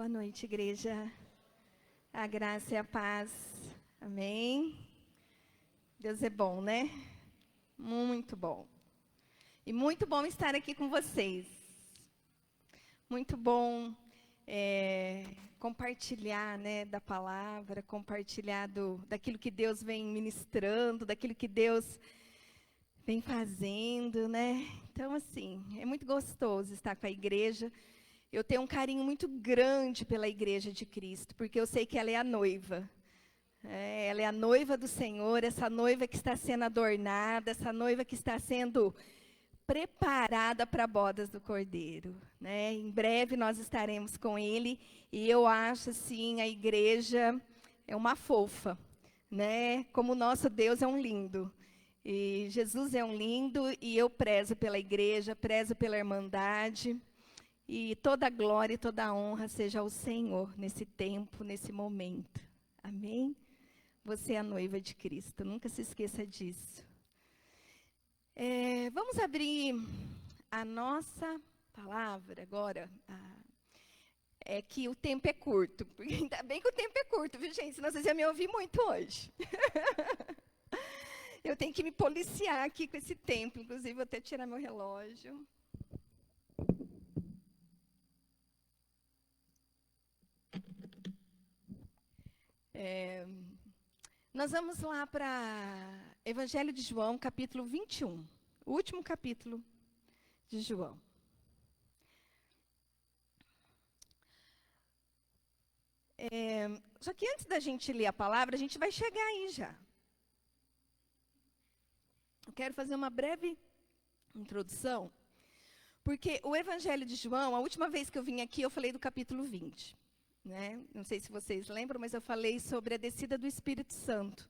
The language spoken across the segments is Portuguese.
Boa noite, igreja. A graça e a paz. Amém? Deus é bom, né? Muito bom. E muito bom estar aqui com vocês. Muito bom compartilhar, né, da palavra, compartilhar daquilo que Deus vem ministrando, daquilo que Deus vem fazendo, né? Então, assim, é muito gostoso estar com a igreja. Eu tenho um carinho muito grande pela Igreja de Cristo, porque eu sei que ela é a noiva. Ela é a noiva do Senhor, essa noiva que está sendo adornada, essa noiva que está sendo preparada para bodas do Cordeiro, né? Em breve nós estaremos com Ele, e eu acho, assim, a igreja é uma fofa, né? Como o nosso Deus é um lindo. E Jesus é um lindo, e eu prezo pela igreja, prezo pela irmandade. E toda a glória e toda a honra seja ao Senhor nesse tempo, nesse momento. Amém? Você é a noiva de Cristo, nunca se esqueça disso. Vamos abrir a nossa palavra agora. É que o tempo é curto, porque ainda bem que o tempo é curto, viu, gente? Senão vocês iam me ouvir muito hoje. Eu tenho que me policiar aqui com esse tempo, inclusive vou até tirar meu relógio. Nós vamos lá para Evangelho de João, capítulo 21, o último capítulo de João. Só que antes da gente ler a palavra, a gente vai chegar aí já. Eu quero fazer uma breve introdução, porque o Evangelho de João, a última vez que eu vim aqui, eu falei do capítulo 20. Né? Não sei se vocês lembram, mas eu falei sobre a descida do Espírito Santo.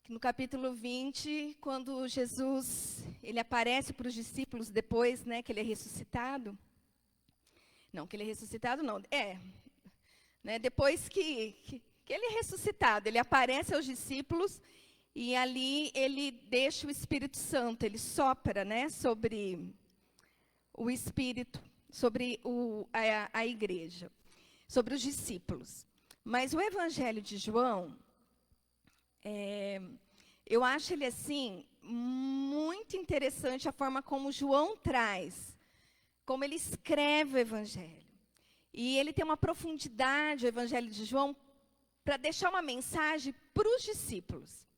No capítulo 20, quando Jesus ele aparece para os discípulos depois, né, que ele é ressuscitado. Não, que ele é ressuscitado, não. Né, depois que ele é ressuscitado, ele aparece aos discípulos e ali ele deixa o Espírito Santo, ele sopra, né, sobre o Espírito, sobre a igreja. Sobre os discípulos. Mas o Evangelho de João, eu acho ele, assim, muito interessante a forma como João traz, como ele escreve o Evangelho. E ele tem uma profundidade, o Evangelho de João, para deixar uma mensagem para os discípulos.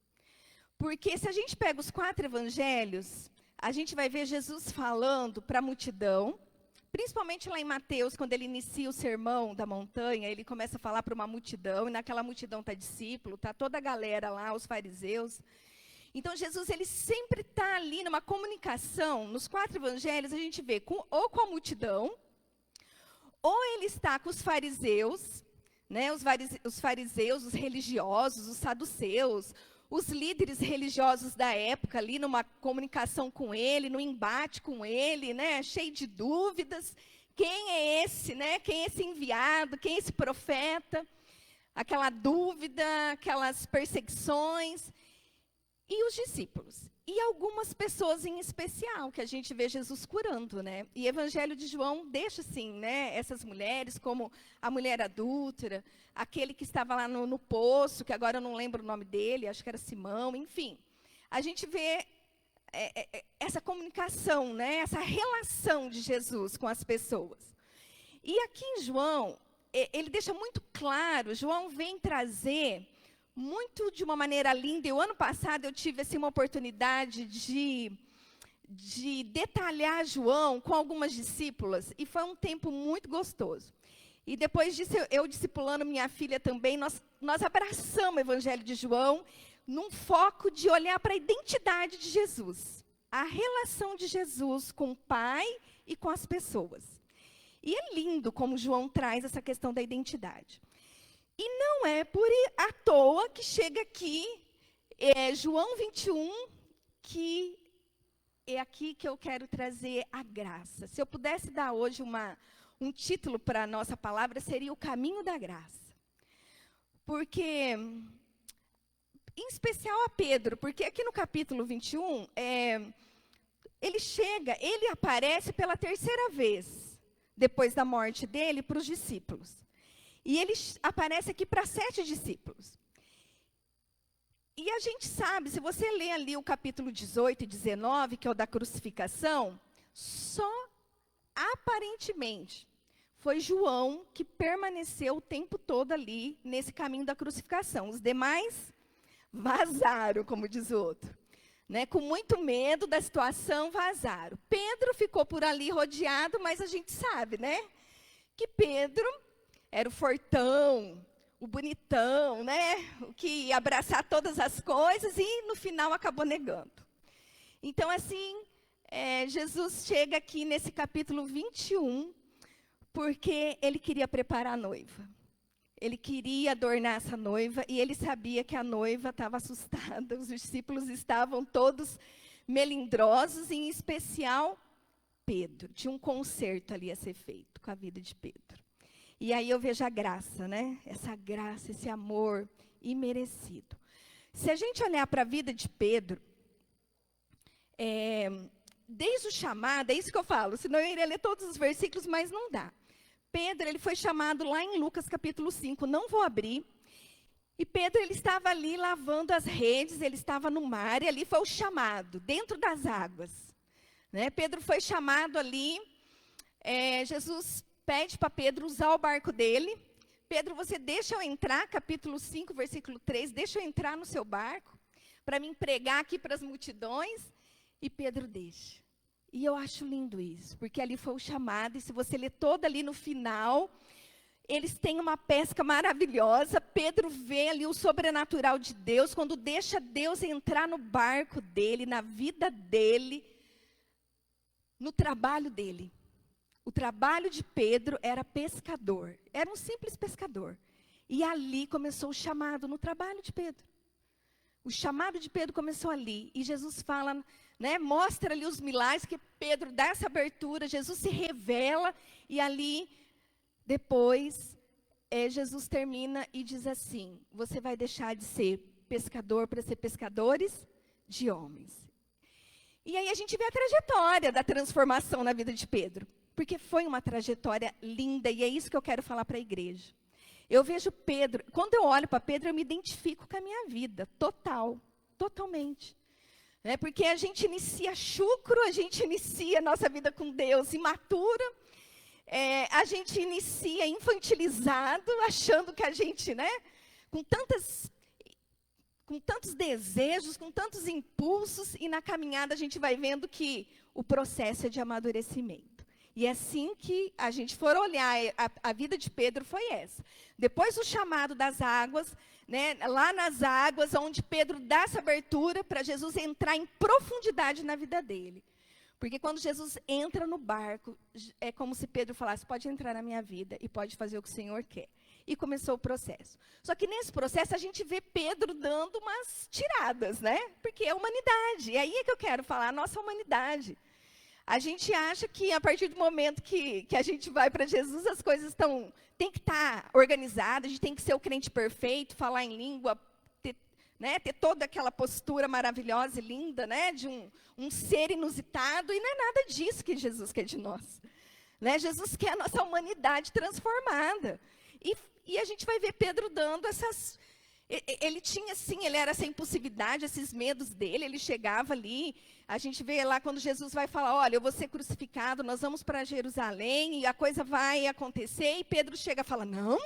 Porque se a gente pega os 4 evangelhos, a gente vai ver Jesus falando para a multidão. Principalmente lá em Mateus, quando ele inicia o sermão da montanha, ele começa a falar para uma multidão, e naquela multidão está discípulo, está toda a galera lá, os fariseus. Então, Jesus ele sempre está ali numa comunicação, nos 4 evangelhos, a gente vê ou com a multidão, ou ele está com os fariseus, né, os fariseus, os religiosos, os saduceus, os líderes religiosos da época ali, numa comunicação com ele, no embate com ele, né, cheio de dúvidas. Quem é esse, né? Quem é esse enviado? Quem é esse profeta? Aquela dúvida, aquelas perseguições. E os discípulos. E algumas pessoas em especial, que a gente vê Jesus curando, né? E o Evangelho de João deixa, assim, né, essas mulheres, como a mulher adúltera, aquele que estava lá no poço, que agora eu não lembro o nome dele, acho que era Simão, enfim. A gente vê essa comunicação, né, essa relação de Jesus com as pessoas. E aqui em João, ele deixa muito claro, João vem trazer muito de uma maneira linda. E o ano passado eu tive assim, uma oportunidade de detalhar João com algumas discípulas, e foi um tempo muito gostoso. E depois disso, eu discipulando minha filha também, nós abraçamos o Evangelho de João num foco de olhar para a identidade de Jesus, a relação de Jesus com o Pai e com as pessoas. E é lindo como João traz essa questão da identidade. E não é à toa que chega aqui, João 21, que é aqui que eu quero trazer a graça. Se eu pudesse dar hoje um título para a nossa palavra, seria o caminho da graça. Porque, em especial a Pedro, porque aqui no capítulo 21, ele aparece pela 3ª vez. depois da morte dele, para os discípulos. E ele aparece aqui para 7 discípulos. E a gente sabe, se você ler ali o capítulo 18 e 19, que é o da crucificação, só aparentemente foi João que permaneceu o tempo todo ali, nesse caminho da crucificação. Os demais vazaram, como diz o outro. Né? Com muito medo da situação, vazaram. Pedro ficou por ali rodeado, mas a gente sabe, né? Que Pedro era o fortão, o bonitão, né? O que ia abraçar todas as coisas e, no final, acabou negando. Então, assim, Jesus chega aqui nesse capítulo 21, porque ele queria preparar a noiva. Ele queria adornar essa noiva e ele sabia que a noiva estava assustada. Os discípulos estavam todos melindrosos, em especial Pedro. Tinha um concerto ali a ser feito com a vida de Pedro. E aí eu vejo a graça, né? Essa graça, esse amor imerecido. Se a gente olhar para a vida de Pedro, desde o chamado, é isso que eu falo, senão eu iria ler todos os versículos, mas não dá. Pedro, ele foi chamado lá em Lucas capítulo 5, não vou abrir. E Pedro, ele estava ali lavando as redes, ele estava no mar, e ali foi o chamado, dentro das águas. Né? Pedro foi chamado ali, Jesus pede para Pedro usar o barco dele. Pedro, você deixa eu entrar, capítulo 5, versículo 3, deixa eu entrar no seu barco, para me pregar aqui para as multidões. E Pedro deixa. E eu acho lindo isso, porque ali foi o chamado, e se você ler todo ali no final, eles têm uma pesca maravilhosa. Pedro vê ali o sobrenatural de Deus, quando deixa Deus entrar no barco dele, na vida dele, no trabalho dele. O trabalho de Pedro era pescador, era um simples pescador. E ali começou o chamado no trabalho de Pedro. O chamado de Pedro começou ali, e Jesus fala, né, mostra ali os milagres, que Pedro dá essa abertura, Jesus se revela, e ali, depois, Jesus termina e diz assim, você vai deixar de ser pescador para ser pescadores de homens. E aí a gente vê a trajetória da transformação na vida de Pedro, porque foi uma trajetória linda, e é isso que eu quero falar para a igreja. Eu vejo Pedro, quando eu olho para Pedro, eu me identifico com a minha vida, totalmente. Porque a gente inicia chucro, a gente inicia a nossa vida com Deus imatura, a gente inicia infantilizado, achando que a gente, né, com tantos desejos, com tantos impulsos, e na caminhada a gente vai vendo que o processo é de amadurecimento. E assim que a gente for olhar, a vida de Pedro foi essa. Depois do chamado das águas, né, lá nas águas, onde Pedro dá essa abertura para Jesus entrar em profundidade na vida dele. Porque quando Jesus entra no barco, é como se Pedro falasse, pode entrar na minha vida e pode fazer o que o Senhor quer. E começou o processo. Só que nesse processo a gente vê Pedro dando umas tiradas, né? Porque é humanidade. E aí é que eu quero falar, a nossa humanidade. A gente acha que a partir do momento que a gente vai para Jesus, as coisas tem que estar organizadas, a gente tem que ser o crente perfeito, falar em língua, ter toda aquela postura maravilhosa e linda, né, de um ser inusitado, e não é nada disso que Jesus quer de nós. Né? Jesus quer a nossa humanidade transformada. E a gente vai ver Pedro dando essas... Ele tinha, sim, ele era essa impulsividade, esses medos dele, ele chegava ali, a gente vê lá quando Jesus vai falar, olha, eu vou ser crucificado, nós vamos para Jerusalém, e a coisa vai acontecer, e Pedro chega e fala, não,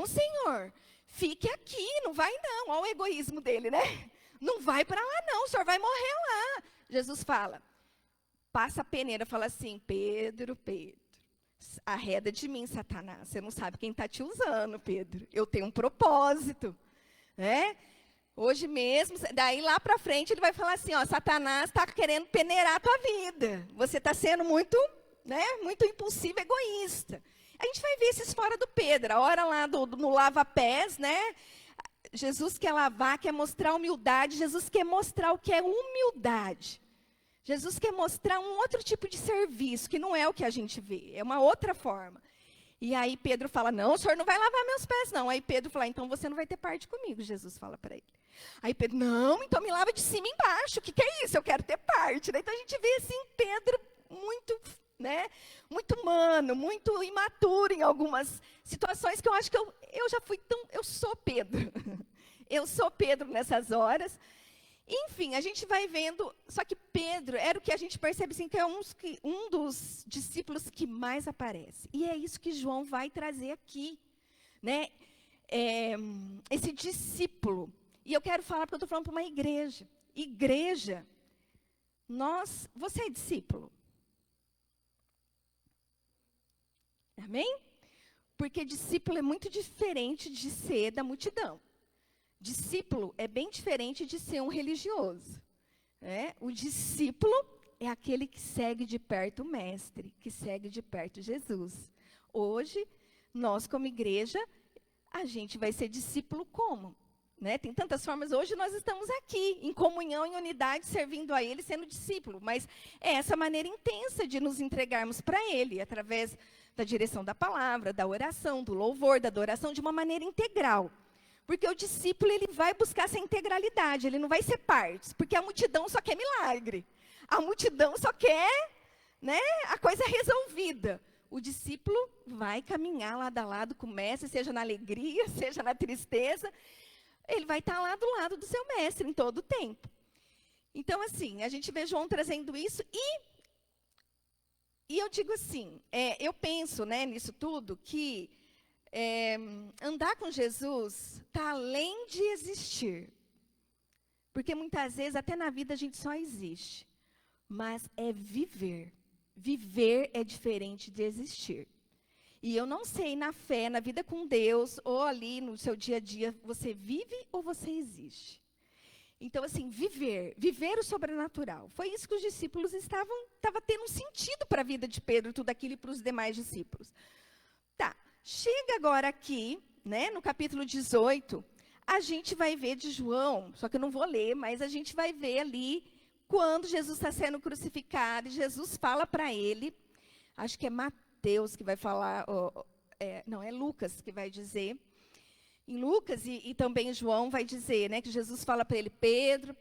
Senhor, fique aqui, não vai não, olha o egoísmo dele, né? Não vai para lá não, o senhor vai morrer lá. Jesus fala, passa a peneira, fala assim, Pedro, arreda de mim, Satanás. Você não sabe quem está te usando, Pedro. Eu tenho um propósito. Né? Hoje mesmo, daí lá para frente, ele vai falar assim, ó, Satanás está querendo peneirar a tua vida. Você está sendo muito impulsivo, egoísta. A gente vai ver esses fora do Pedro. A hora lá no lava-pés, né? Jesus quer lavar, quer mostrar humildade. Jesus quer mostrar o que é humildade. Jesus quer mostrar um outro tipo de serviço, que não é o que a gente vê, é uma outra forma. E aí Pedro fala, não, o senhor não vai lavar meus pés, não. Aí Pedro fala, então você não vai ter parte comigo, Jesus fala para ele. Aí Pedro, não, então me lava de cima e embaixo, o que é isso? Eu quero ter parte. Daí, então a gente vê assim, Pedro muito né? Muito humano, muito imaturo em algumas situações que eu acho que eu já fui tão... Eu sou Pedro. Eu sou Pedro nessas horas. Enfim, a gente vai vendo... Só que Pedro era o que a gente percebe assim, que é um dos discípulos que mais aparece. E é isso que João vai trazer aqui, né? Esse discípulo. E eu quero falar porque eu estou falando para uma igreja. Igreja, você é discípulo? Amém? Porque discípulo é muito diferente de ser da multidão. Discípulo é bem diferente de ser um religioso. Né? O discípulo é aquele que segue de perto o mestre, que segue de perto Jesus. Hoje, nós como igreja, a gente vai ser discípulo como? Né? Tem tantas formas. Hoje nós estamos aqui, em comunhão, em unidade, servindo a Ele, sendo discípulo. Mas é essa maneira intensa de nos entregarmos para Ele, através da direção da palavra, da oração, do louvor, da adoração, de uma maneira integral. Porque o discípulo, ele vai buscar essa integralidade, ele não vai ser partes, porque a multidão só quer milagre. A multidão só quer, né, a coisa resolvida. O discípulo vai caminhar lado a lado com o mestre, seja na alegria, seja na tristeza. Ele vai estar lá do lado do seu mestre em todo o tempo. Então, assim, a gente vê João trazendo isso e eu digo assim, eu penso, né, nisso tudo, que andar com Jesus está além de existir. Porque muitas vezes, até na vida, a gente só existe. Mas é viver. Viver é diferente de existir. E eu não sei, na fé, na vida com Deus, ou ali no seu dia a dia, você vive ou você existe. Então, assim, viver o sobrenatural. Foi isso que os discípulos estava tendo um sentido para a vida de Pedro, tudo aquilo, e para os demais discípulos. Tá, chega agora aqui, né, no capítulo 18, a gente vai ver de João, só que eu não vou ler, mas a gente vai ver ali, quando Jesus está sendo crucificado, e Jesus fala para ele, acho que é Mateus que vai falar, não, é Lucas que vai dizer, em Lucas e também João vai dizer, né, que Jesus fala para ele, Pedro,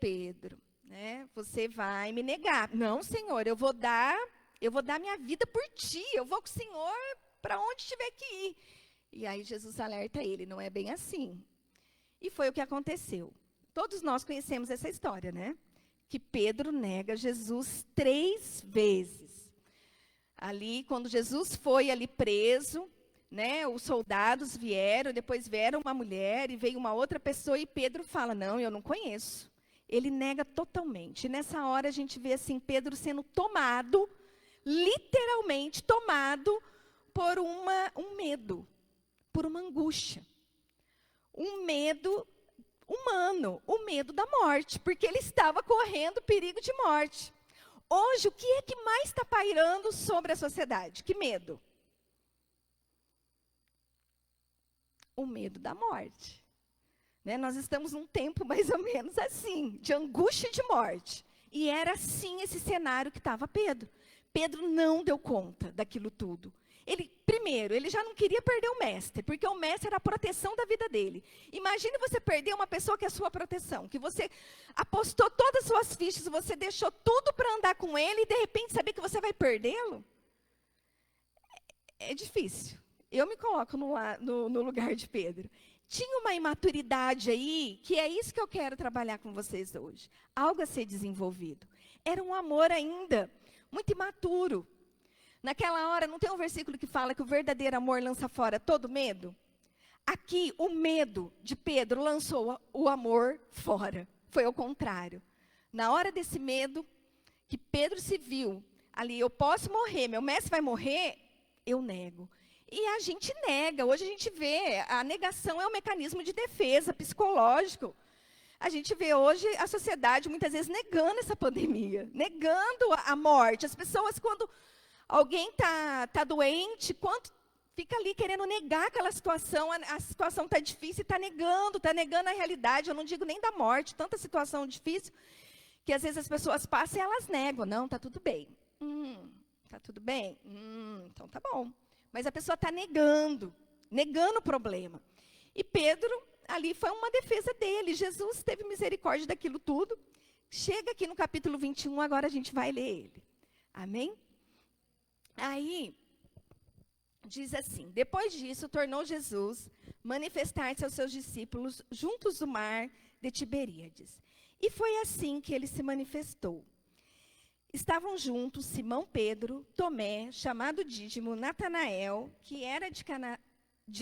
né, você vai me negar. Não, Senhor, eu vou dar minha vida por ti, eu vou com o Senhor para onde tiver que ir. E aí Jesus alerta ele, não é bem assim. E foi o que aconteceu. Todos nós conhecemos essa história, né? Que Pedro nega Jesus 3 vezes. Ali, quando Jesus foi ali preso, né, os soldados vieram, depois vieram uma mulher e veio uma outra pessoa e Pedro fala, não, eu não conheço. Ele nega totalmente. E nessa hora a gente vê assim, Pedro sendo tomado, literalmente tomado por um medo, por uma angústia. Um medo humano, o medo da morte, porque ele estava correndo perigo de morte. Hoje, o que é que mais está pairando sobre a sociedade? Que medo? O medo da morte. Né? Nós estamos num tempo mais ou menos assim, de angústia e de morte. E era assim esse cenário que estava Pedro. Pedro não deu conta daquilo tudo. Primeiro, ele já não queria perder o mestre, porque o mestre era a proteção da vida dele. Imagine você perder uma pessoa que é a sua proteção, que você apostou todas as suas fichas, você deixou tudo para andar com ele e de repente saber que você vai perdê-lo? É difícil. Eu me coloco no lugar de Pedro. Tinha uma imaturidade aí, que é isso que eu quero trabalhar com vocês hoje. Algo a ser desenvolvido. Era um amor ainda muito imaturo. Naquela hora, não tem um versículo que fala que o verdadeiro amor lança fora todo medo? Aqui, o medo de Pedro lançou o amor fora. Foi ao contrário. Na hora desse medo, que Pedro se viu, ali, eu posso morrer, meu mestre vai morrer, eu nego. E a gente nega, hoje a gente vê, a negação é um mecanismo de defesa psicológico. A gente vê hoje a sociedade muitas vezes negando essa pandemia, negando a morte. As pessoas, quando alguém tá doente, fica ali querendo negar aquela situação, a situação está difícil e está negando a realidade. Eu não digo nem da morte, tanta situação difícil, que às vezes as pessoas passam e elas negam. Não, está tudo bem. Está tudo bem? Então tá bom. Mas a pessoa está negando o problema. E Pedro, ali foi uma defesa dele. Jesus teve misericórdia daquilo tudo. Chega aqui no capítulo 21, agora a gente vai ler ele. Amém? Aí, diz assim, depois disso, tornou Jesus manifestar-se aos seus discípulos juntos do mar de Tiberíades. E foi assim que ele se manifestou. Estavam juntos Simão Pedro, Tomé, chamado Dídimo, Natanael, que era de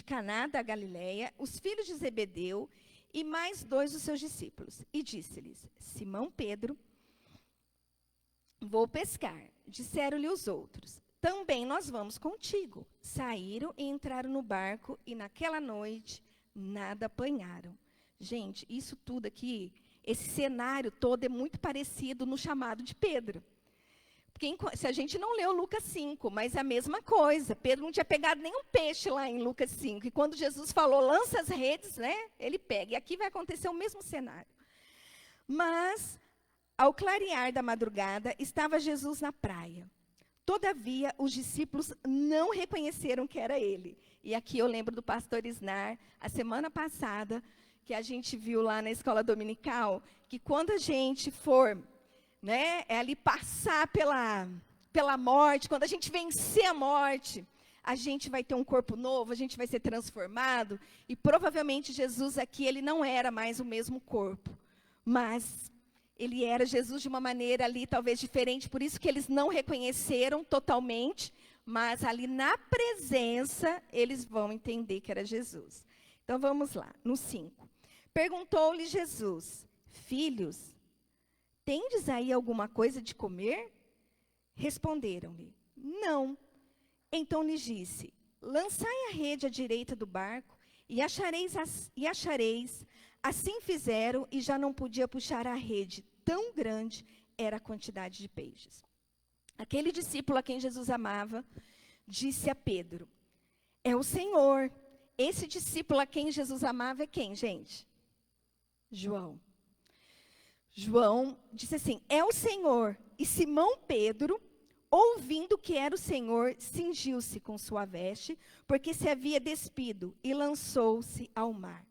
Caná da Galileia, os filhos de Zebedeu, e mais 2 dos seus discípulos. E disse-lhes, Simão Pedro, vou pescar. Disseram-lhe os outros, também nós vamos contigo. Saíram e entraram no barco, e naquela noite nada apanharam. Gente, isso tudo aqui, esse cenário todo é muito parecido no chamado de Pedro. Se a gente não leu Lucas 5, mas é a mesma coisa. Pedro não tinha pegado nenhum peixe lá em Lucas 5. E quando Jesus falou, lança as redes, né, ele pega. E aqui vai acontecer o mesmo cenário. Mas, ao clarear da madrugada, estava Jesus na praia. Todavia, os discípulos não reconheceram que era ele. E aqui eu lembro do pastor Isnar, a semana passada, que a gente viu lá na escola dominical, que quando a gente for, né, ali passar pela morte, quando a gente vencer a morte, a gente vai ter um corpo novo, a gente vai ser transformado. E provavelmente Jesus aqui, ele não era mais o mesmo corpo, mas ele era Jesus de uma maneira ali talvez diferente, por isso que eles não reconheceram totalmente, mas ali na presença eles vão entender que era Jesus. Então vamos lá, no 5. Perguntou-lhe Jesus, filhos, tendes aí alguma coisa de comer? Responderam-lhe, não. Então lhes disse, lançai a rede à direita do barco e achareis. Assim fizeram e já não podia puxar a rede, tão grande era a quantidade de peixes. Aquele discípulo a quem Jesus amava, disse a Pedro, é o Senhor. Esse discípulo a quem Jesus amava é quem, gente? João. João disse assim, é o Senhor. E Simão Pedro, ouvindo que era o Senhor, cingiu-se com sua veste, porque se havia despido, e lançou-se ao mar.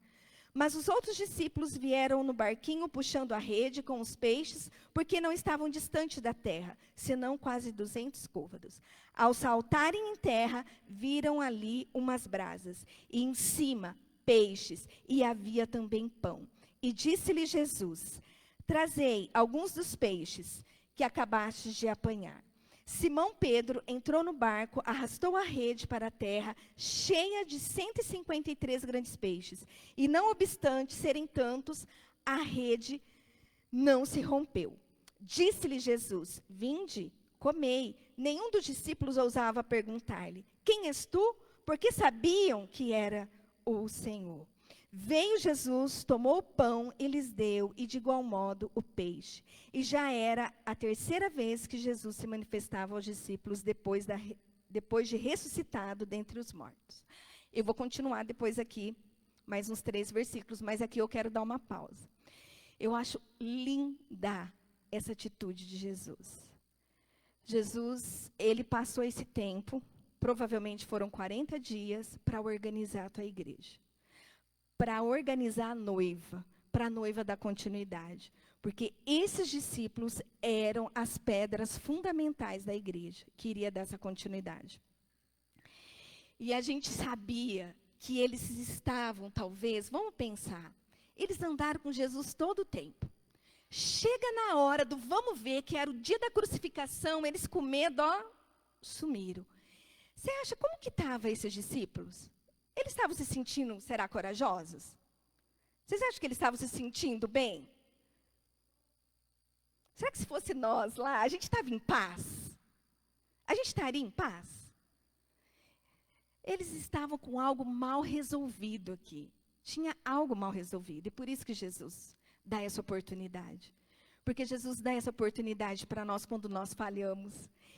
Mas os outros discípulos vieram no barquinho puxando a rede com os peixes, porque não estavam distante da terra, senão quase 200 côvados. Ao saltarem em terra, viram ali umas brasas, e em cima peixes, e havia também pão. E disse-lhe Jesus, trazei alguns dos peixes que acabastes de apanhar. Simão Pedro entrou no barco, arrastou a rede para a terra, cheia de 153 grandes peixes. E não obstante serem tantos, a rede não se rompeu. Disse-lhe Jesus, vinde, comei. Nenhum dos discípulos ousava perguntar-lhe, quem és tu? Porque sabiam que era o Senhor. Veio Jesus, tomou o pão e lhes deu, e de igual modo o peixe. E já era a terceira vez que Jesus se manifestava aos discípulos depois de ressuscitado dentre os mortos. Eu vou continuar depois aqui, mais uns 3 versículos, mas aqui eu quero dar uma pausa. Eu acho linda essa atitude de Jesus. Jesus, ele passou esse tempo, provavelmente foram 40 dias, para organizar a tua igreja. Para organizar a noiva, para a noiva dar continuidade. Porque esses discípulos eram as pedras fundamentais da igreja, que iria dar essa continuidade. E a gente sabia que eles estavam, talvez, vamos pensar, eles andaram com Jesus todo o tempo. Chega na hora do vamos ver, que era o dia da crucificação, eles com medo, sumiram. Você acha, como que estavam esses discípulos? Eles estavam se sentindo, será, corajosos? Vocês acham que eles estavam se sentindo bem? Será que se fosse nós lá, a gente estava em paz? A gente estaria em paz? Eles estavam com algo mal resolvido aqui. Tinha algo mal resolvido. E por isso que Jesus dá essa oportunidade. Porque Jesus dá essa oportunidade para nós quando nós falhamos.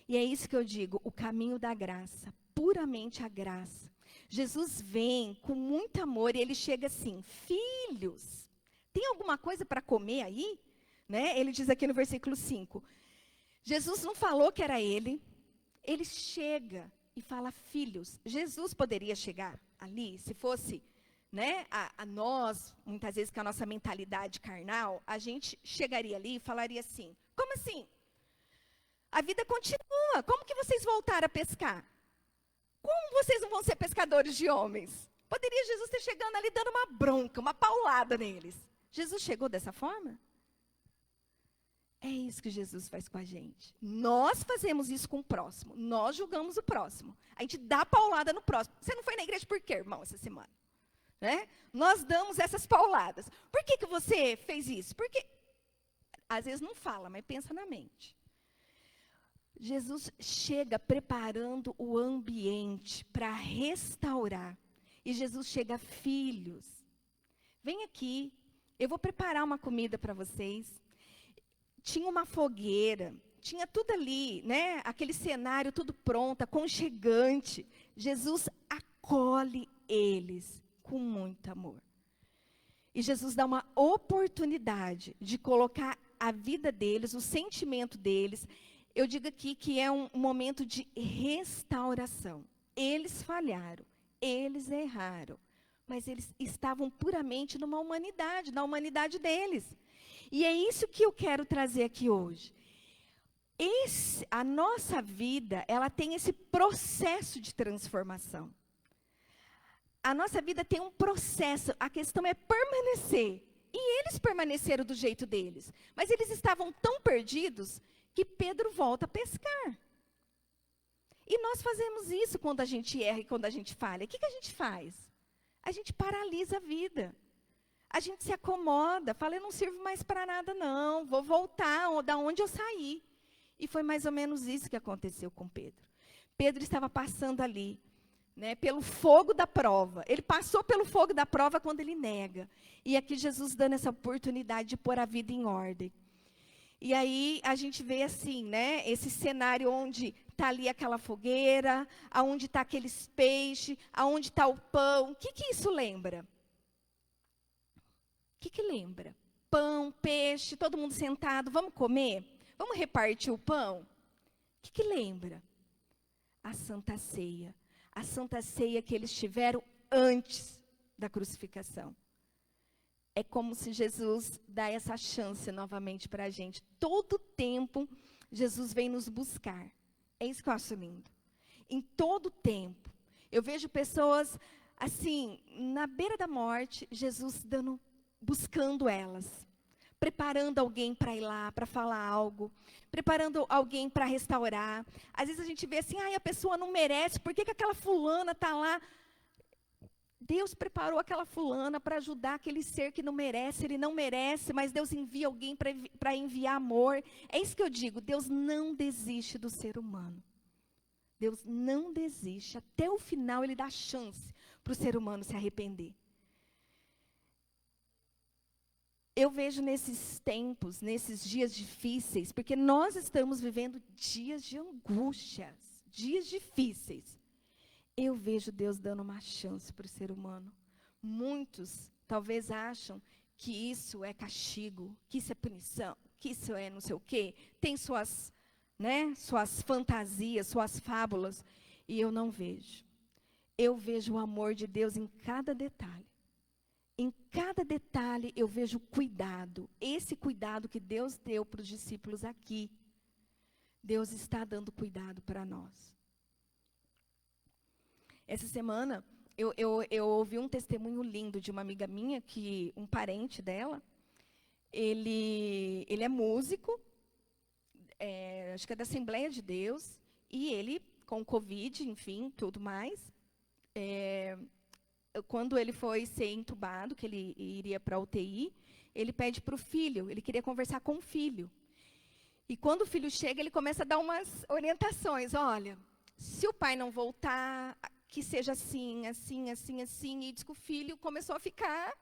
E é isso que eu digo, o caminho da graça, puramente a graça. Jesus vem com muito amor e ele chega assim, filhos, tem alguma coisa para comer aí? Né? Ele diz aqui no versículo 5, Jesus não falou que era ele chega e fala filhos. Jesus poderia chegar ali, se fosse, né, a nós, muitas vezes com a nossa mentalidade carnal, a gente chegaria ali e falaria assim, como assim? A vida continua. Como que vocês voltaram a pescar? Como vocês não vão ser pescadores de homens? Poderia Jesus ter chegado ali dando uma bronca, uma paulada neles. Jesus chegou dessa forma? É isso que Jesus faz com a gente. Nós fazemos isso com o próximo. Nós julgamos o próximo. A gente dá paulada no próximo. Você não foi na igreja por quê, irmão, essa semana? Né? Nós damos essas pauladas. Por que você fez isso? Porque, às vezes não fala, mas pensa na mente. Jesus chega preparando o ambiente para restaurar. E Jesus chega, filhos, vem aqui, eu vou preparar uma comida para vocês. Tinha uma fogueira, tinha tudo ali, né? Aquele cenário tudo pronto, aconchegante. Jesus acolhe eles com muito amor. E Jesus dá uma oportunidade de colocar a vida deles, o sentimento deles. Eu digo aqui que é um momento de restauração. Eles falharam, eles erraram, mas eles estavam puramente numa humanidade, na humanidade deles. E é isso que eu quero trazer aqui hoje. A nossa vida, ela tem esse processo de transformação. A nossa vida tem um processo, a questão é permanecer. E eles permaneceram do jeito deles. Mas eles estavam tão perdidos que Pedro volta a pescar. E nós fazemos isso quando a gente erra e quando a gente falha. O que a gente faz? A gente paralisa a vida. A gente se acomoda, fala, eu não sirvo mais para nada não, vou voltar da onde eu saí. E foi mais ou menos isso que aconteceu com Pedro. Pedro estava passando ali, né, pelo fogo da prova. Ele passou pelo fogo da prova quando ele nega. E aqui Jesus dando essa oportunidade de pôr a vida em ordem. E aí a gente vê assim, né, esse cenário onde está ali aquela fogueira, aonde está aqueles peixes, aonde está o pão. O que isso lembra? O que lembra? Pão, peixe, todo mundo sentado, vamos comer? Vamos repartir o pão? O que lembra? A Santa Ceia. A Santa Ceia que eles tiveram antes da crucificação. É como se Jesus dá essa chance novamente para a gente. Todo tempo, Jesus vem nos buscar. É isso que eu acho lindo. Em todo tempo. Eu vejo pessoas, assim, na beira da morte, Jesus buscando elas. Preparando alguém para ir lá, para falar algo. Preparando alguém para restaurar. Às vezes a gente vê assim, a pessoa não merece, por que aquela fulana está lá? Deus preparou aquela fulana para ajudar aquele ser que não merece, ele não merece, mas Deus envia alguém para enviar amor. É isso que eu digo, Deus não desiste do ser humano. Deus não desiste, até o final ele dá chance para o ser humano se arrepender. Eu vejo nesses tempos, nesses dias difíceis, porque nós estamos vivendo dias de angústias, dias difíceis. Eu vejo Deus dando uma chance para o ser humano. Muitos talvez acham que isso é castigo, que isso é punição, que isso é não sei o quê. Tem suas fantasias, suas fábulas. E eu não vejo. Eu vejo o amor de Deus em cada detalhe. Em cada detalhe eu vejo cuidado. Esse cuidado que Deus deu para os discípulos aqui. Deus está dando cuidado para nós. Essa semana, eu ouvi um testemunho lindo de uma amiga minha, um parente dela, ele é músico, acho que é da Assembleia de Deus, e ele, com Covid, enfim, tudo mais, quando ele foi ser entubado, que ele iria para a UTI, ele pede para o filho, ele queria conversar com o filho. E quando o filho chega, ele começa a dar umas orientações, olha, se o pai não voltar, que seja assim, assim, assim, assim. E diz que o filho começou a ficar,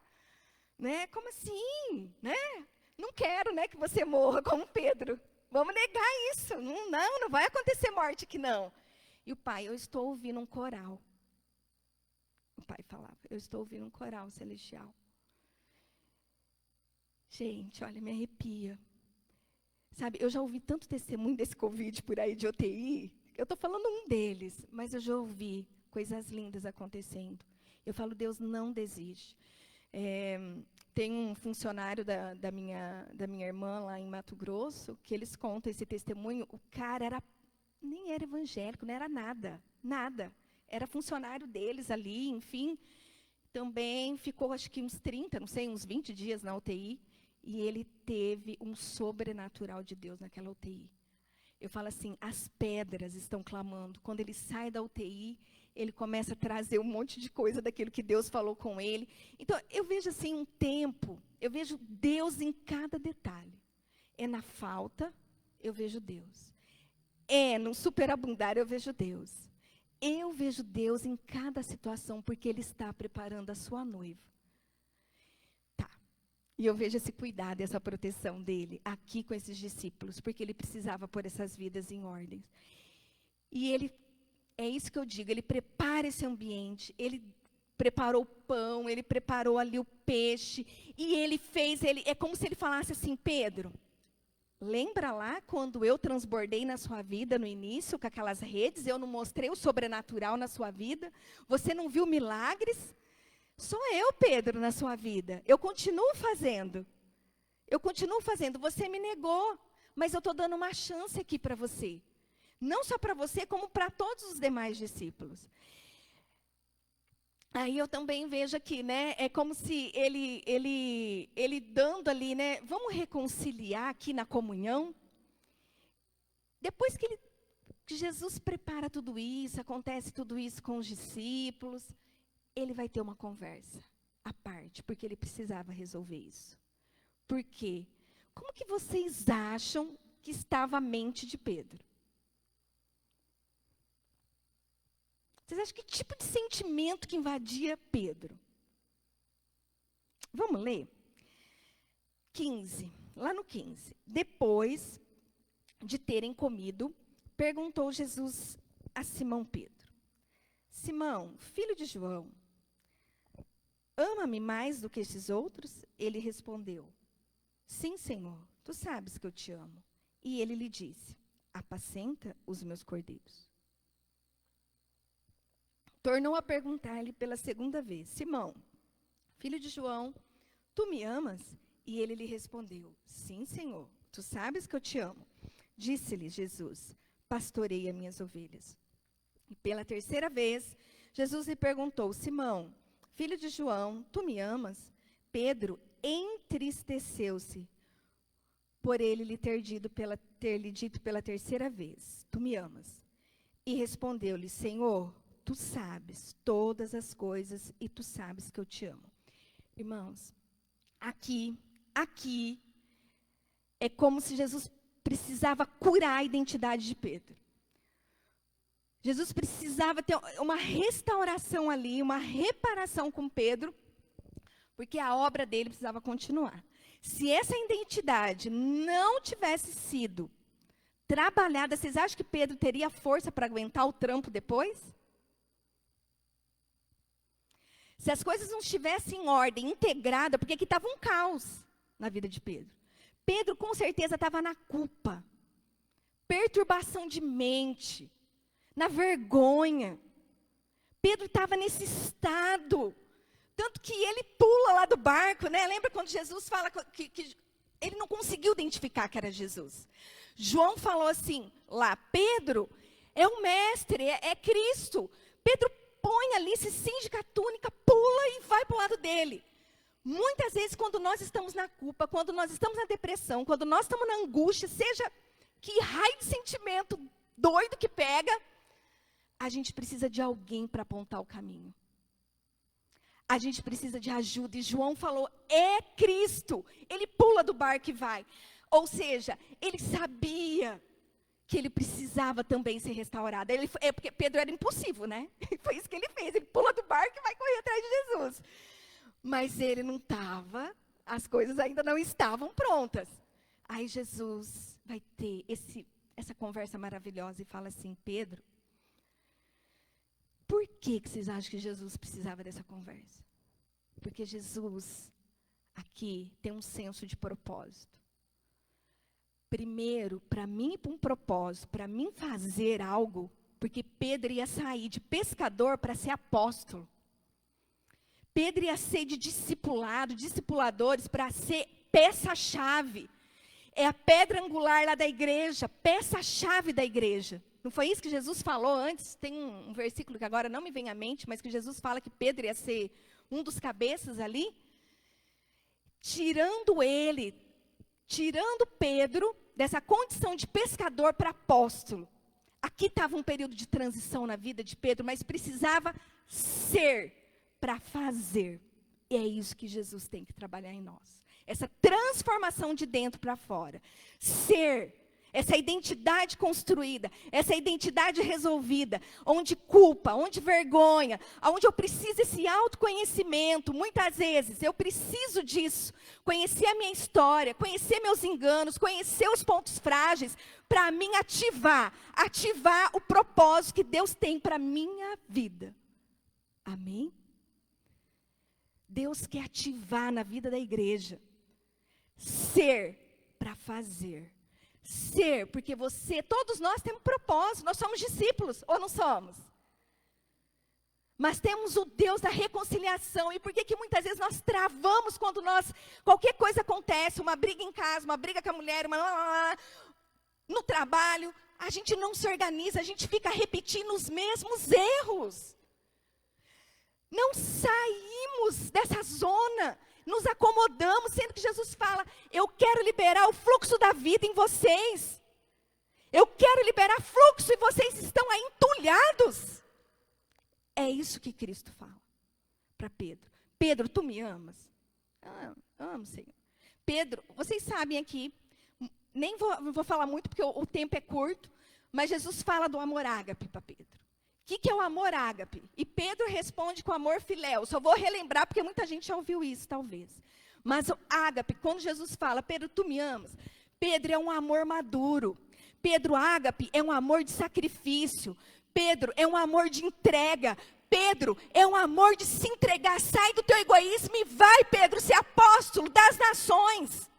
né? Como assim? Né? Não quero, né, que você morra como Pedro. Vamos negar isso. Não vai acontecer morte aqui, não. E o pai, eu estou ouvindo um coral. O pai falava, eu estou ouvindo um coral celestial. Gente, olha, me arrepia. Sabe, eu já ouvi tanto testemunho desse Covid por aí de UTI. Eu estou falando um deles, mas eu já ouvi coisas lindas acontecendo. Eu falo, Deus não desiste. Tem um funcionário da minha irmã lá em Mato Grosso, que eles contam esse testemunho. O cara nem era evangélico, não era nada, nada. Era funcionário deles ali, enfim. Também ficou, acho que uns 30, não sei, uns 20 dias na UTI. E ele teve um sobrenatural de Deus naquela UTI. Eu falo assim, as pedras estão clamando. Quando ele sai da UTI, ele começa a trazer um monte de coisa daquilo que Deus falou com ele. Então, eu vejo assim um tempo, eu vejo Deus em cada detalhe. É na falta, eu vejo Deus. É no superabundar, eu vejo Deus. Eu vejo Deus em cada situação, porque Ele está preparando a sua noiva. Tá. E eu vejo esse cuidado, essa proteção dele aqui com esses discípulos, porque ele precisava pôr essas vidas em ordem. E ele, é isso que eu digo, ele prepara esse ambiente, ele preparou o pão, ele preparou ali o peixe, e ele fez, é como se ele falasse assim, Pedro, lembra lá quando eu transbordei na sua vida no início, com aquelas redes, eu não mostrei o sobrenatural na sua vida, você não viu milagres? Sou eu, Pedro, na sua vida. Eu continuo fazendo. Você me negou, mas eu estou dando uma chance aqui para você. Não só para você, como para todos os demais discípulos. Aí eu também vejo aqui, né? É como se ele dando ali, né? Vamos reconciliar aqui na comunhão. Depois que Jesus prepara tudo isso, acontece tudo isso com os discípulos, ele vai ter uma conversa à parte, porque ele precisava resolver isso. Por quê? Como que vocês acham que estava a mente de Pedro? Vocês acham que tipo de sentimento que invadia Pedro? Vamos ler? 15, lá no 15. Depois de terem comido, perguntou Jesus a Simão Pedro: Simão, filho de João, ama-me mais do que esses outros? Ele respondeu: Sim, Senhor, tu sabes que eu te amo. E ele lhe disse: Apacenta os meus cordeiros. Tornou a perguntar-lhe pela segunda vez: Simão, filho de João, tu me amas? E ele lhe respondeu: Sim, Senhor, tu sabes que eu te amo. Disse-lhe Jesus: Pastoreia minhas ovelhas. E pela terceira vez, Jesus lhe perguntou: Simão, filho de João, tu me amas? Pedro entristeceu-se por ele lhe ter lhe dito pela terceira vez: Tu me amas? E respondeu-lhe: Senhor, tu sabes todas as coisas e tu sabes que eu te amo. Irmãos, aqui é como se Jesus precisava curar a identidade de Pedro. Jesus precisava ter uma restauração ali, uma reparação com Pedro, porque a obra dele precisava continuar. Se essa identidade não tivesse sido trabalhada, vocês acham que Pedro teria força para aguentar o trampo depois? Se as coisas não estivessem em ordem, integrada, porque aqui estava um caos na vida de Pedro. Pedro, com certeza, estava na culpa, perturbação de mente, na vergonha. Pedro estava nesse estado, tanto que ele pula lá do barco, né? Lembra quando Jesus fala que ele não conseguiu identificar que era Jesus. João falou assim, lá, Pedro é o mestre, é Cristo. Pedro põe ali, se cinge com a túnica, pula e vai para o lado dele. Muitas vezes, quando nós estamos na culpa, quando nós estamos na depressão, quando nós estamos na angústia, seja que raio de sentimento doido que pega, a gente precisa de alguém para apontar o caminho. A gente precisa de ajuda. E João falou, é Cristo. Ele pula do barco e vai. Ou seja, ele sabia que ele precisava também ser restaurado. Porque Pedro era impossível, né? Foi isso que ele fez. Ele pula do barco e vai correr atrás de Jesus. Mas ele não estava, as coisas ainda não estavam prontas. Aí Jesus vai ter essa conversa maravilhosa e fala assim, Pedro, por que vocês acham que Jesus precisava dessa conversa? Porque Jesus aqui tem um senso de propósito. Primeiro, para mim, para um propósito, para mim fazer algo, porque Pedro ia sair de pescador para ser apóstolo. Pedro ia ser de discipulado, discipuladores, para ser peça-chave. É a pedra angular lá da igreja, peça-chave da igreja. Não foi isso que Jesus falou antes? Tem um versículo que agora não me vem à mente, mas que Jesus fala que Pedro ia ser um dos cabeças ali. Tirando Pedro dessa condição de pescador para apóstolo. Aqui estava um período de transição na vida de Pedro, mas precisava ser para fazer. E é isso que Jesus tem que trabalhar em nós. Essa transformação de dentro para fora. Ser, essa identidade construída, essa identidade resolvida, onde culpa, onde vergonha, onde eu preciso desse autoconhecimento. Muitas vezes eu preciso disso, conhecer a minha história, conhecer meus enganos, conhecer os pontos frágeis, para mim ativar o propósito que Deus tem para a minha vida. Amém? Deus quer ativar na vida da igreja. Ser para fazer. Ser, porque todos nós temos propósito, nós somos discípulos, ou não somos? Mas temos o Deus da reconciliação, e por que muitas vezes nós travamos quando qualquer coisa acontece, uma briga em casa, uma briga com a mulher, no trabalho, a gente não se organiza, a gente fica repetindo os mesmos erros. Não saímos dessa zona, nos acomodamos, sendo que Jesus fala, eu quero liberar o fluxo da vida em vocês. Eu quero liberar fluxo e vocês estão aí entulhados. É isso que Cristo fala para Pedro. Pedro, tu me amas? Amo, Senhor. Pedro, vocês sabem aqui, nem vou falar muito porque o tempo é curto, mas Jesus fala do amor ágape para Pedro. O que é o amor ágape? E Pedro responde com amor filéu. Só vou relembrar, porque muita gente já ouviu isso, talvez. Mas o ágape, quando Jesus fala, Pedro, tu me amas? Pedro é um amor maduro. Pedro, ágape, é um amor de sacrifício. Pedro, é um amor de entrega. Pedro, é um amor de se entregar. Sai do teu egoísmo e vai, Pedro, ser apóstolo das nações.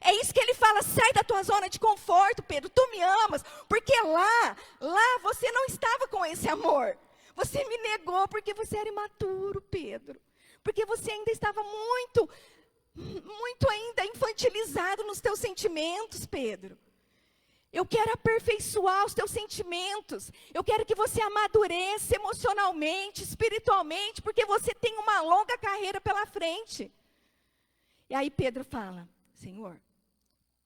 É isso que ele fala, sai da tua zona de conforto, Pedro, tu me amas, porque lá você não estava com esse amor. Você me negou porque você era imaturo, Pedro. Porque você ainda estava muito ainda infantilizado nos teus sentimentos, Pedro. Eu quero aperfeiçoar os teus sentimentos. Eu quero que você amadureça emocionalmente, espiritualmente, porque você tem uma longa carreira pela frente. E aí Pedro fala, Senhor,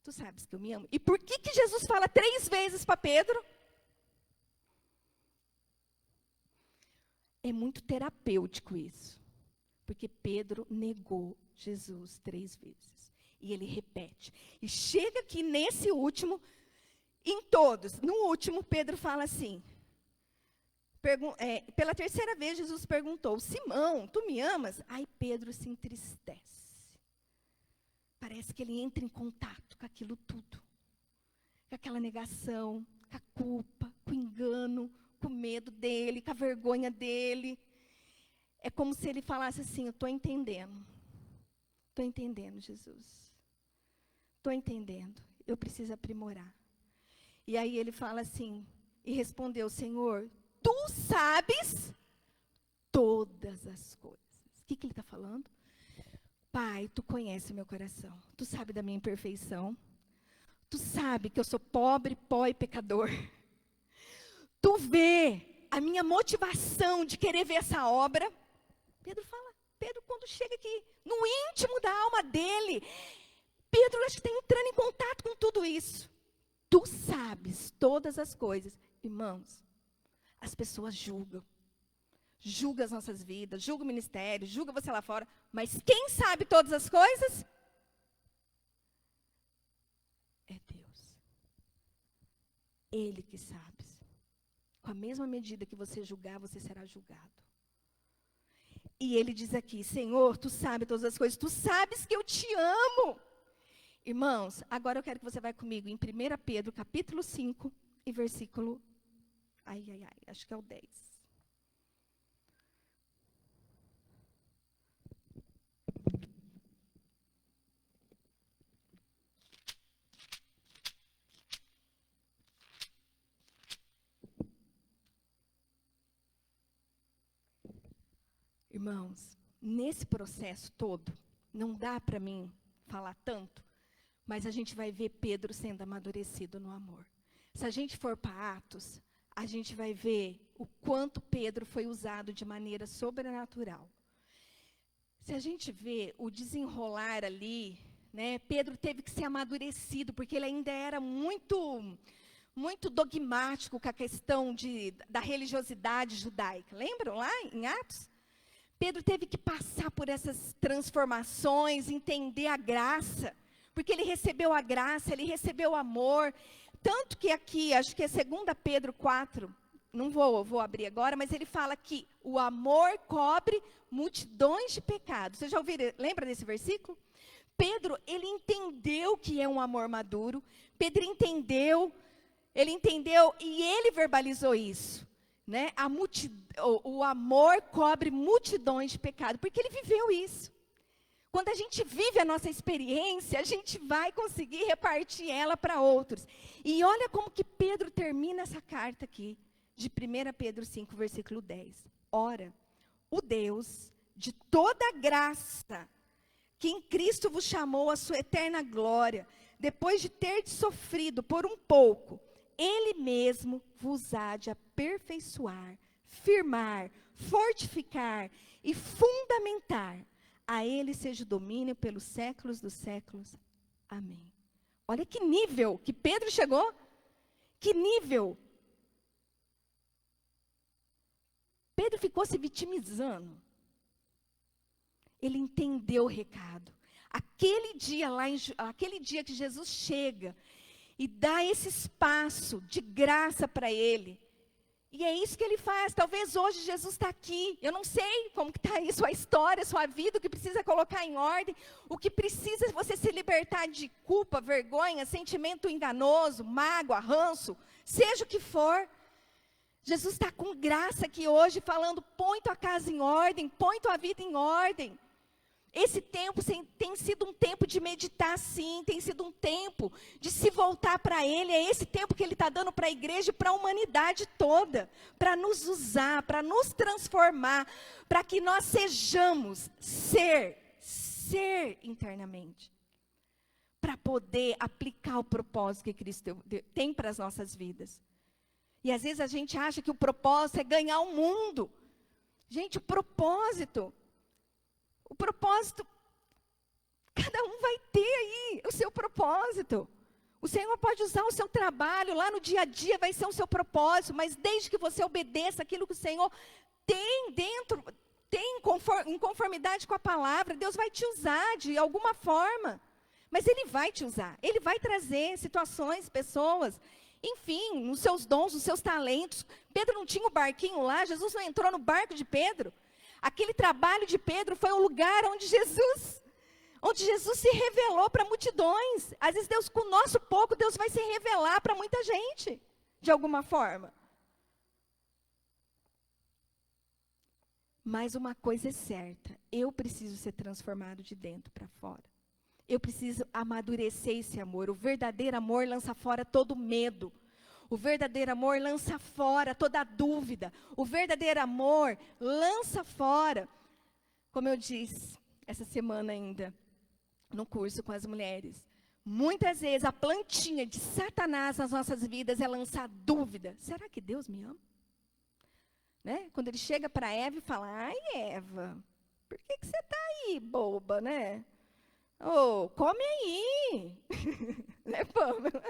tu sabes que eu me amo. E por que Jesus fala 3 vezes para Pedro? É muito terapêutico isso. Porque Pedro negou Jesus 3 vezes. E ele repete. E chega aqui nesse último, em todos. No último, Pedro fala assim. Pela 3ª vez, Jesus perguntou, Simão, tu me amas? Aí Pedro se entristece. Parece que ele entra em contato com aquilo tudo. Com aquela negação, com a culpa, com o engano, com o medo dele, com a vergonha dele. É como se ele falasse assim, eu estou entendendo. Estou entendendo, Jesus. Estou entendendo. Eu preciso aprimorar. E aí ele fala assim, e respondeu, Senhor, tu sabes todas as coisas. O que ele está falando? Pai, tu conhece o meu coração. Tu sabe da minha imperfeição. Tu sabe que eu sou pobre, pó e pecador. Tu vê a minha motivação de querer ver essa obra. Pedro quando chega aqui, no íntimo da alma dele, Pedro acho que está entrando em contato com tudo isso. Tu sabes todas as coisas. Irmãos, as pessoas julgam. Julga as nossas vidas, julga o ministério, julga você lá fora. Mas quem sabe todas as coisas? É Deus. Ele que sabe. Com a mesma medida que você julgar, você será julgado. E ele diz aqui, Senhor, tu sabes todas as coisas, tu sabes que eu te amo. Irmãos, agora eu quero que você vá comigo em 1 Pedro, capítulo 5, e versículo, acho que é o 10. Irmãos, nesse processo todo, não dá para mim falar tanto, mas a gente vai ver Pedro sendo amadurecido no amor. Se a gente for para Atos, a gente vai ver o quanto Pedro foi usado de maneira sobrenatural. Se a gente vê o desenrolar ali, né, Pedro teve que ser amadurecido, porque ele ainda era muito dogmático com a questão da religiosidade judaica. Lembram lá em Atos? Pedro teve que passar por essas transformações, entender a graça, porque ele recebeu a graça, ele recebeu o amor. Tanto que aqui, acho que é 2 Pedro 4, não vou abrir agora, mas ele fala que o amor cobre multidões de pecados. Vocês já ouviram? Lembra desse versículo? Pedro, ele entendeu o que é um amor maduro. Pedro entendeu, e ele verbalizou isso. Né? O amor cobre multidões de pecados, porque ele viveu isso. Quando a gente vive a nossa experiência, a gente vai conseguir repartir ela para outros. E olha como que Pedro termina essa carta aqui, de 1 Pedro 5, versículo 10. Ora, o Deus de toda graça, que em Cristo vos chamou à sua eterna glória, depois de ter sofrido por um pouco, Ele mesmo vos há de aperfeiçoar, firmar, fortificar e fundamentar. A Ele seja o domínio pelos séculos dos séculos. Amém. Olha que nível que Pedro chegou. Que nível. Pedro ficou se vitimizando. Ele entendeu o recado. Aquele dia que Jesus chega e dá esse espaço de graça para ele. E é isso que ele faz. Talvez hoje Jesus está aqui. Eu não sei como que está aí sua história, sua vida, o que precisa colocar em ordem. O que precisa é você se libertar de culpa, vergonha, sentimento enganoso, mágoa, ranço, seja o que for. Jesus está com graça aqui hoje, falando, põe tua casa em ordem, põe tua vida em ordem. Esse tempo tem sido um tempo de meditar, sim, tem sido um tempo de se voltar para Ele. É esse tempo que Ele está dando para a igreja e para a humanidade toda, para nos usar, para nos transformar, para que nós sejamos ser internamente, para poder aplicar o propósito que Cristo tem para as nossas vidas. E às vezes a gente acha que o propósito é ganhar o mundo. Gente, o propósito, cada um vai ter aí o seu propósito. O Senhor pode usar o seu trabalho, lá no dia a dia vai ser o seu propósito, mas desde que você obedeça aquilo que o Senhor tem dentro, em conformidade com a palavra, Deus vai te usar de alguma forma. Mas Ele vai te usar, Ele vai trazer situações, pessoas, enfim, nos seus dons, nos seus talentos. Pedro não tinha o barquinho lá, Jesus não entrou no barco de Pedro. Aquele trabalho de Pedro foi o lugar onde Jesus se revelou para multidões. Às vezes Deus, com o nosso pouco, Deus vai se revelar para muita gente, de alguma forma. Mas uma coisa é certa, eu preciso ser transformado de dentro para fora. Eu preciso amadurecer esse amor. O verdadeiro amor lança fora todo medo. O verdadeiro amor lança fora toda dúvida. O verdadeiro amor lança fora, como eu disse essa semana ainda, no curso com as mulheres. Muitas vezes a plantinha de Satanás nas nossas vidas é lançar dúvida. Será que Deus me ama? Né? Quando ele chega para Eva e fala, ai Eva, por que você está aí, boba, né? Oh, come aí. Né, Pamela?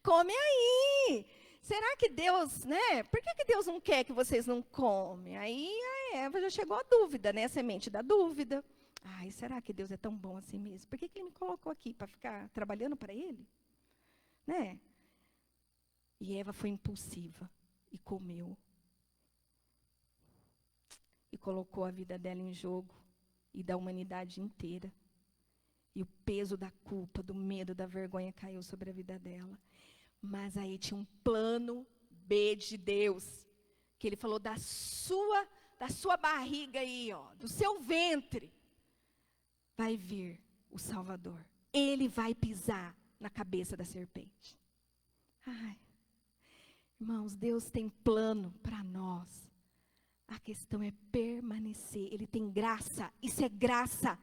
Come aí. Será que Deus, né? Por que Deus não quer que vocês não comem? Aí a Eva já chegou a dúvida, né? A semente da dúvida. Ai, será que Deus é tão bom assim mesmo? Por que Ele me colocou aqui para ficar trabalhando para Ele? Né? E Eva foi impulsiva e comeu. E colocou a vida dela em jogo e da humanidade inteira. E o peso da culpa, do medo, da vergonha caiu sobre a vida dela. Mas aí tinha um plano B de Deus, que Ele falou da sua barriga aí, ó, do seu ventre, vai vir o Salvador. Ele vai pisar na cabeça da serpente. Ai, irmãos, Deus tem plano para nós. A questão é permanecer. Ele tem graça. Isso é graça.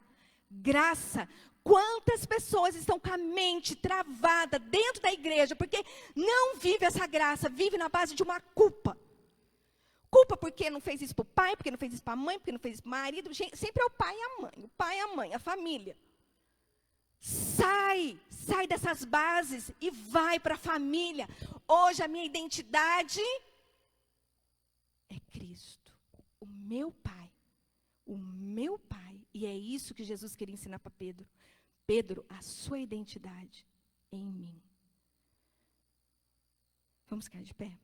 Graça. Quantas pessoas estão com a mente travada dentro da igreja porque não vive essa graça, vive na base de uma culpa. Culpa porque não fez isso para o pai, porque não fez isso para a mãe, porque não fez isso para o marido. Sempre é o pai e a mãe, a família. Sai dessas bases e vai para a família. Hoje a minha identidade é Cristo, o meu Pai. O meu Pai. E é isso que Jesus queria ensinar para Pedro. Pedro, a sua identidade em mim. Vamos ficar de pé?